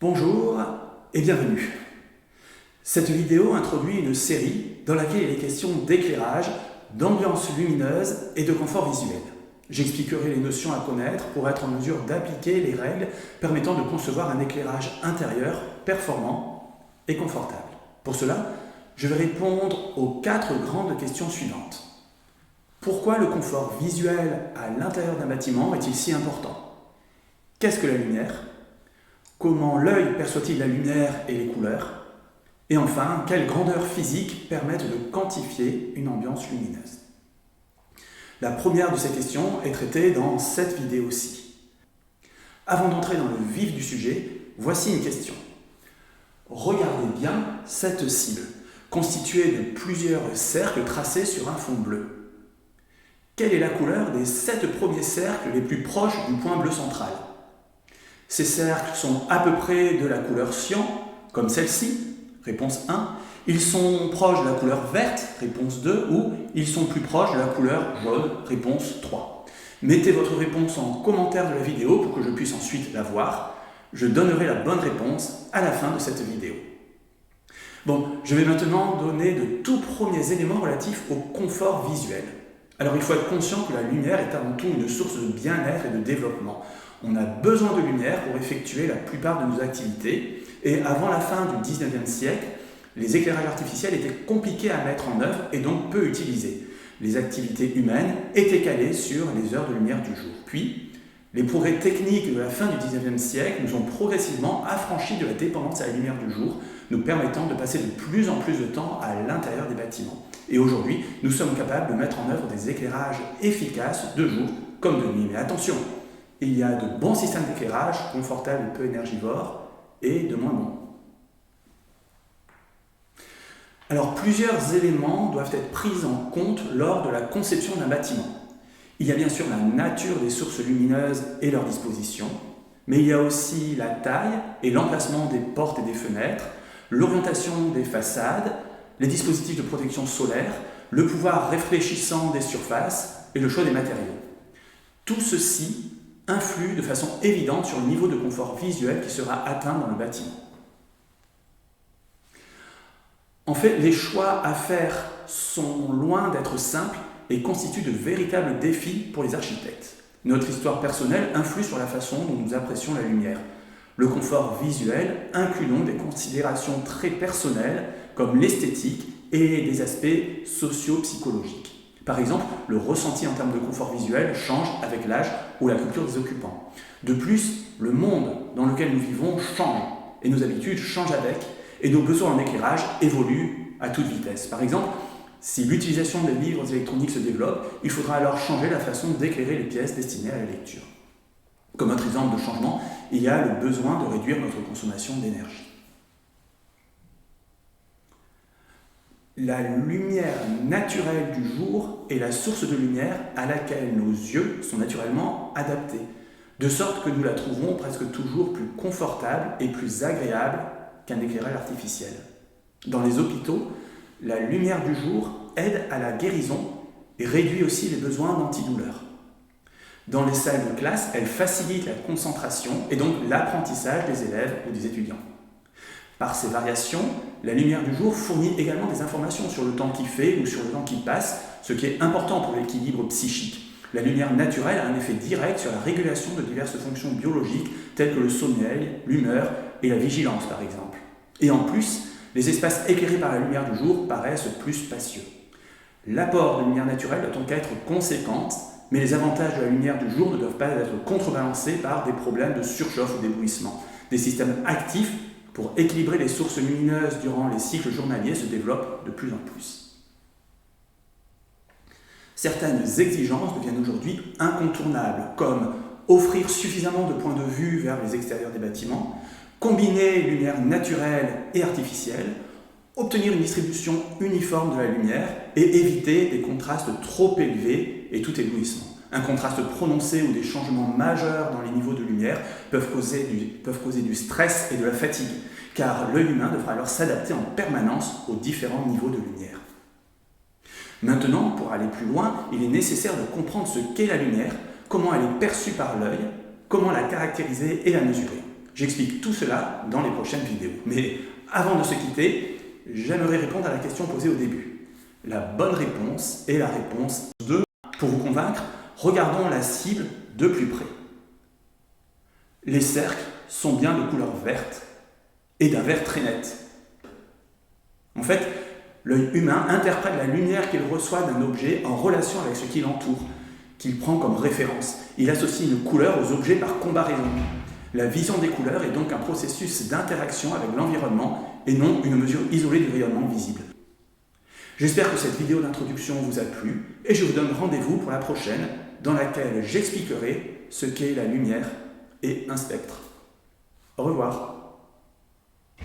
Bonjour et bienvenue. Cette vidéo introduit une série dans laquelle il est question d'éclairage, d'ambiance lumineuse et de confort visuel. J'expliquerai les notions à connaître pour être en mesure d'appliquer les règles permettant de concevoir un éclairage intérieur performant et confortable. Pour cela, je vais répondre aux 4 grandes questions suivantes. Pourquoi le confort visuel à l'intérieur d'un bâtiment est-il si important? Qu'est-ce que la lumière? Comment l'œil perçoit-il la lumière et les couleurs? Et enfin, quelles grandeurs physiques permettent de quantifier une ambiance lumineuse? La première de ces questions est traitée dans cette vidéo-ci. Avant d'entrer dans le vif du sujet, voici une question. Regardez bien cette cible, constituée de plusieurs cercles tracés sur un fond bleu. Quelle est la couleur des 7 premiers cercles les plus proches du point bleu central? Ces cercles sont à peu près de la couleur cyan, comme celle-ci, réponse 1. Ils sont proches de la couleur verte, réponse 2, ou ils sont plus proches de la couleur jaune, réponse 3. Mettez votre réponse en commentaire de la vidéo pour que je puisse ensuite la voir. Je donnerai la bonne réponse à la fin de cette vidéo. Bon, je vais maintenant donner de tout premiers éléments relatifs au confort visuel. Alors il faut être conscient que la lumière est avant tout une source de bien-être et de développement. On a besoin de lumière pour effectuer la plupart de nos activités. Et avant la fin du 19e siècle, les éclairages artificiels étaient compliqués à mettre en œuvre et donc peu utilisés. Les activités humaines étaient calées sur les heures de lumière du jour. Puis, les progrès techniques de la fin du 19e siècle nous ont progressivement affranchis de la dépendance à la lumière du jour, nous permettant de passer de plus en plus de temps à l'intérieur des bâtiments. Et aujourd'hui, nous sommes capables de mettre en œuvre des éclairages efficaces de jour comme de nuit. Mais attention, il y a de bons systèmes d'éclairage, confortables et peu énergivores, et de moins bons. Alors, plusieurs éléments doivent être pris en compte lors de la conception d'un bâtiment. Il y a bien sûr la nature des sources lumineuses et leur disposition, mais il y a aussi la taille et l'emplacement des portes et des fenêtres, l'orientation des façades, les dispositifs de protection solaire, le pouvoir réfléchissant des surfaces et le choix des matériaux. Tout ceci influe de façon évidente sur le niveau de confort visuel qui sera atteint dans le bâtiment. En fait, les choix à faire sont loin d'être simples et constituent de véritables défis pour les architectes. Notre histoire personnelle influe sur la façon dont nous apprécions la lumière. Le confort visuel inclut donc des considérations très personnelles comme l'esthétique et des aspects socio-psychologiques. Par exemple, le ressenti en termes de confort visuel change avec l'âge ou la culture des occupants. De plus, le monde dans lequel nous vivons change et nos habitudes changent avec et nos besoins en éclairage évoluent à toute vitesse. Par exemple, si l'utilisation des livres électroniques se développe, il faudra alors changer la façon d'éclairer les pièces destinées à la lecture. Comme autre exemple de changement, il y a le besoin de réduire notre consommation d'énergie. La lumière naturelle du jour est la source de lumière à laquelle nos yeux sont naturellement adaptés, de sorte que nous la trouvons presque toujours plus confortable et plus agréable qu'un éclairage artificiel. Dans les hôpitaux, la lumière du jour aide à la guérison et réduit aussi les besoins d'antidouleurs. Dans les salles de classe, elle facilite la concentration et donc l'apprentissage des élèves ou des étudiants. Par ces variations, la lumière du jour fournit également des informations sur le temps qui fait ou sur le temps qui passe, ce qui est important pour l'équilibre psychique. La lumière naturelle a un effet direct sur la régulation de diverses fonctions biologiques telles que le sommeil, l'humeur et la vigilance par exemple. Et en plus, les espaces éclairés par la lumière du jour paraissent plus spacieux. L'apport de lumière naturelle doit donc être conséquent, mais les avantages de la lumière du jour ne doivent pas être contrebalancés par des problèmes de surchauffe ou d'éblouissement. Des systèmes actifs pour équilibrer les sources lumineuses durant les cycles journaliers se développent de plus en plus. Certaines exigences deviennent aujourd'hui incontournables, comme offrir suffisamment de points de vue vers les extérieurs des bâtiments, combiner lumière naturelle et artificielle, obtenir une distribution uniforme de la lumière et éviter des contrastes trop élevés et tout éblouissement. Un contraste prononcé ou des changements majeurs dans les niveaux de lumière peuvent causer du stress et de la fatigue, car l'œil humain devra alors s'adapter en permanence aux différents niveaux de lumière. Maintenant, pour aller plus loin, il est nécessaire de comprendre ce qu'est la lumière, comment elle est perçue par l'œil, comment la caractériser et la mesurer. J'explique tout cela dans les prochaines vidéos. Mais avant de se quitter, j'aimerais répondre à la question posée au début. La bonne réponse est la réponse 2. Pour vous convaincre, regardons la cible de plus près. Les cercles sont bien de couleur verte et d'un vert très net. En fait, l'œil humain interprète la lumière qu'il reçoit d'un objet en relation avec ce qui l'entoure, qu'il prend comme référence. Il associe une couleur aux objets par comparaison. La vision des couleurs est donc un processus d'interaction avec l'environnement et non une mesure isolée du rayonnement visible. J'espère que cette vidéo d'introduction vous a plu et je vous donne rendez-vous pour la prochaine dans laquelle j'expliquerai ce qu'est la lumière et un spectre. Au revoir.